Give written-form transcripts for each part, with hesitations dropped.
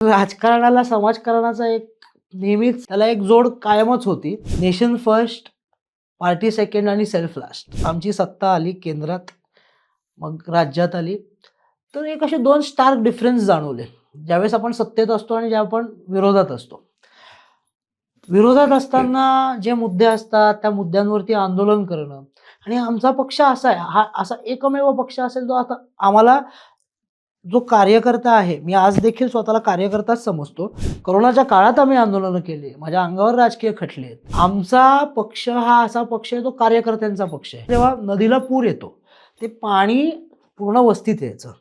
राजकारणाला समाजकारणाचा एक नेहमीच त्याला एक जोड कायमच होती. नेशन फर्स्ट, पार्टी सेकंड आणि सेल्फ लास्ट. आमची सत्ता आली केंद्रात, मग राज्यात आली, तर एक असे दोन स्टार्क डिफरन्स जाणवले. ज्यावेळेस आपण सत्तेत असतो आणि ज्या आपण विरोधात असतो. विरोधात असताना जे मुद्दे असतात त्या मुद्द्यांवरती आंदोलन करणं, आणि आमचा पक्ष असा आहे, हा असा एकमेव पक्ष असेल जो आता आम्हाला जो कार्यकर्ता आहे, मी आज देखील स्वतःला कार्यकर्ताच समजतो. कोरोनाच्या काळात आम्ही आंदोलनं केली, माझ्या अंगावर राजकीय खटले आहेत. आमचा पक्ष हा असा पक्ष आहे जो कार्यकर्त्यांचा पक्ष आहे. जेव्हा नदीला पूर येतो ते पाणी पूर्ण वस्तीत यायचं,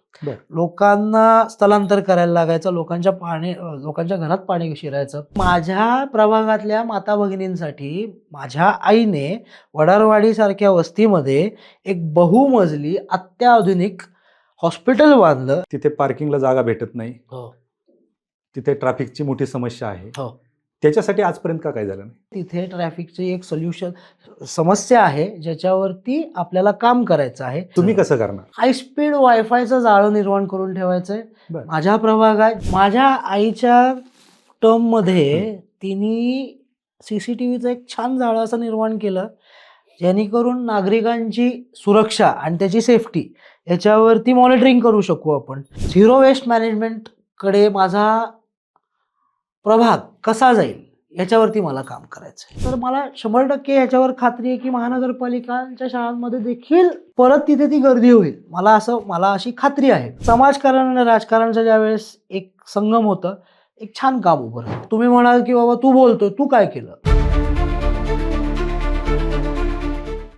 लोकांना स्थलांतर करायला लागायचं, लोकांच्या घरात पाणी शिरायचं. माझ्या प्रभागातल्या माता भगिनींसाठी माझ्या आईने वडारवाडी सारख्या वस्तीमध्ये एक बहुमजली अत्याधुनिक हॉस्पिटल बांधलं. तिथे पार्किंगला जागा भेटत नाही, हो, तिथे ट्रॅफिकची मोठी समस्या आहे. हो. त्याच्यासाठी आजपर्यंत का काय झालं नाही? तिथे ट्रॅफिकची एक समस्या आहे ज्याच्यावरती आपल्याला काम करायचं आहे. तुम्ही कसं करणार? हाय स्पीड वायफायचं जाळं निर्माण करून ठेवायचंय बरं. माझ्या प्रभागात. माझ्या आईच्या टर्म मध्ये तिने CCTVचं एक छान जाळं असं निर्माण केलं, जेणेकरून नागरिकांची सुरक्षा आणि त्याची सेफ्टी याच्यावरती मॉनिटरिंग करू शकू आपण. झिरो वेस्ट मॅनेजमेंट कडे माझा प्रभाग कसा जाईल याच्यावरती मला काम करायचं आहे. तर मला 100% याच्यावर खात्री आहे की महानगरपालिकांच्या शाळांमध्ये देखील परत तिथे ती गर्दी होईल. मला अशी खात्री आहे. समाजकारण आणि राजकारणाच्या ज्यावेळेस एक संगम होतं, एक छान काम उभं राहतं. तुम्ही म्हणाल की बाबा तू बोलतोय, तू काय केलं?